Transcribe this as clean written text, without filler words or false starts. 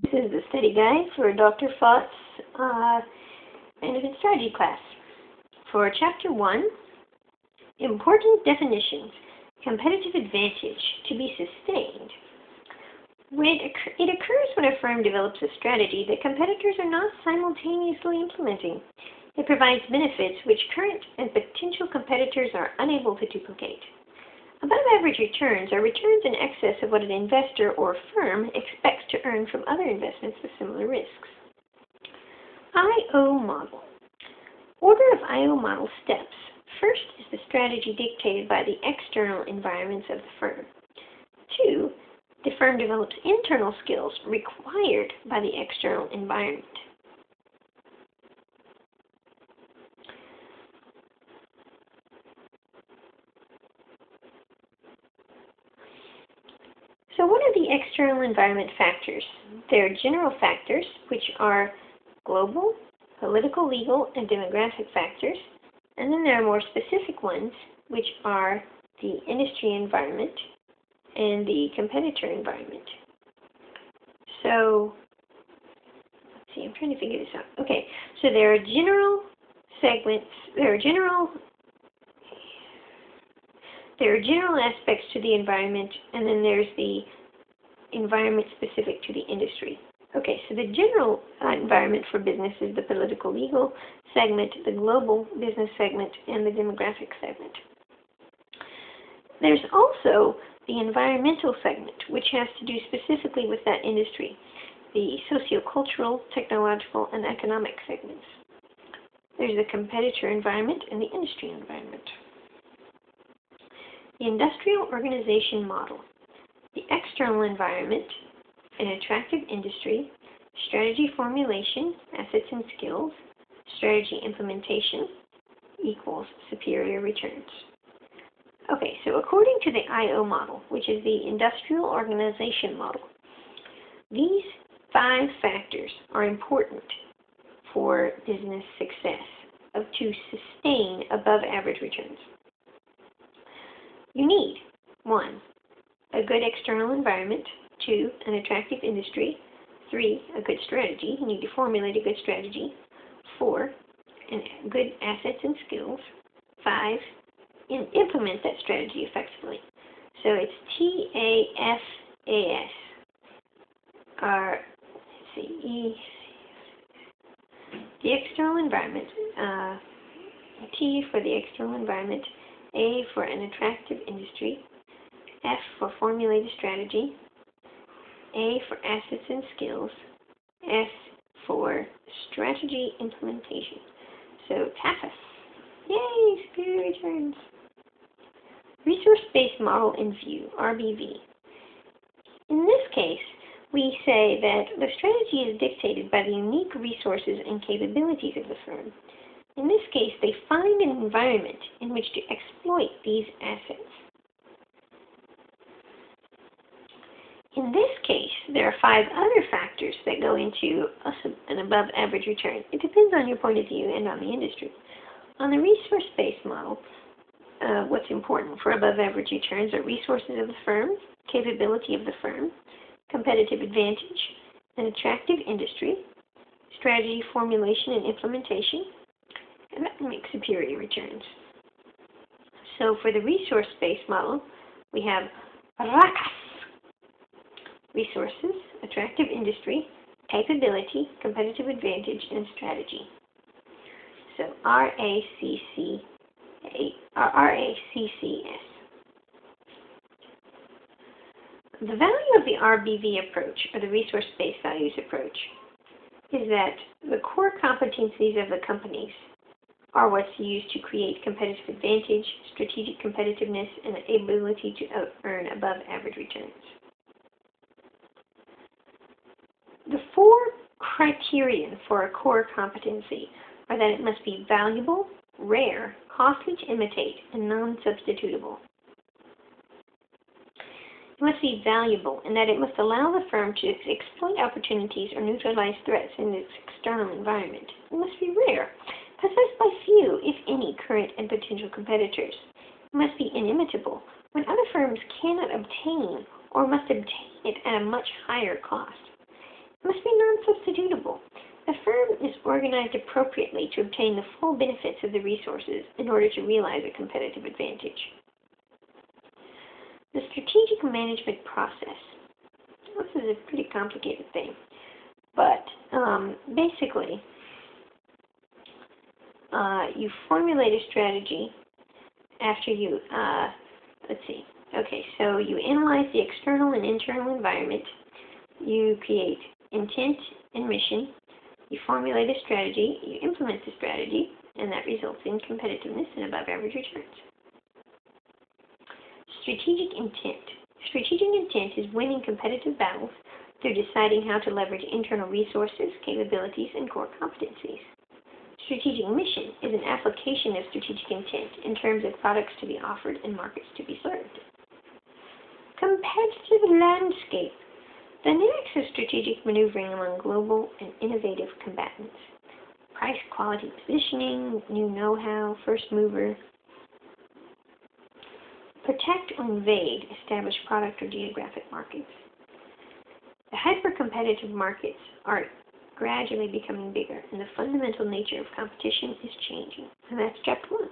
This is the study guide for Dr. Fott's Benefit Strategy class. For Chapter 1, Important Definitions, Competitive Advantage to be Sustained. It occurs when a firm develops a strategy that competitors are not simultaneously implementing. It provides benefits which current and potential competitors are unable to duplicate. Above-average returns are returns in excess of what an investor or firm expects to earn from other investments with similar risks. I/O model. Order of I/O model steps. First is the strategy dictated by the external environments of the firm. 2, the firm develops internal skills required by the external environment. So what are the external environment factors? There are general factors, which are global, political, legal, and demographic factors. And then there are more specific ones, which are the industry environment and the competitor environment. So, let's see, I'm trying to figure this out. Okay, so there are general segments, there are general aspects to the environment, and then there's the environment specific to the industry. Okay, so the general environment for business is the political legal segment, the global business segment, and the demographic segment. There's also the environmental segment, which has to do specifically with that industry, the sociocultural, technological, and economic segments. There's the competitor environment and the industry environment. The industrial organization model. The external environment, an attractive industry, strategy formulation, assets and skills, strategy implementation equals superior returns. Okay, so according to the I/O model, which is the industrial organization model, these 5 factors are important for business success to sustain above average returns. You need 1, a good external environment, 2, an attractive industry, 3, a good strategy. You need to formulate a good strategy. 4, good assets and skills. 5, implement that strategy effectively. So it's TAFAS. Let's see, E. The external environment. T for the external environment. A for an attractive industry. F for formulated strategy. A for assets and skills. S for strategy implementation. So TAFAS. Yay, superior returns. Resource-based model in view, RBV. In this case, we say that the strategy is dictated by the unique resources and capabilities of the firm. In this case, they find an environment in which to exploit these assets. In this case, there are 5 other factors that go into an above-average return. It depends on your point of view and on the industry. On the resource-based model, what's important for above-average returns are resources of the firm, capability of the firm, competitive advantage, an attractive industry, strategy formulation and implementation, and that makes superior returns. So for the resource-based model, we have RACAS. Resources, attractive industry, capability, competitive advantage, and strategy. So RACCS. The value of the RBV approach, or the resource-based values approach, is that the core competencies of the companies are what's used to create competitive advantage, strategic competitiveness, and the ability to earn above average returns. The 4 criterion for a core competency are that it must be valuable, rare, costly to imitate, and non-substitutable. It must be valuable in that it must allow the firm to exploit opportunities or neutralize threats in its external environment. It must be rare, possessed by few, if any, current and potential competitors. It must be inimitable, when other firms cannot obtain or must obtain it at a much higher cost. must be non-substitutable. A firm is organized appropriately to obtain the full benefits of the resources in order to realize a competitive advantage. The strategic management process. This is a pretty complicated thing, but basically, you formulate a strategy after you, let's see, okay, so you analyze the external and internal environment, you create intent and mission, you formulate a strategy, you implement the strategy, and that results in competitiveness and above-average returns. Strategic intent. Strategic intent is winning competitive battles through deciding how to leverage internal resources, capabilities, and core competencies. Strategic mission is an application of strategic intent in terms of products to be offered and markets to be served. Competitive landscape. Dynamics of strategic maneuvering among global and innovative combatants. Price, quality, positioning, new know-how, first mover. Protect or invade established product or geographic markets. The hyper-competitive markets are gradually becoming bigger, and the fundamental nature of competition is changing. And that's chapter 1.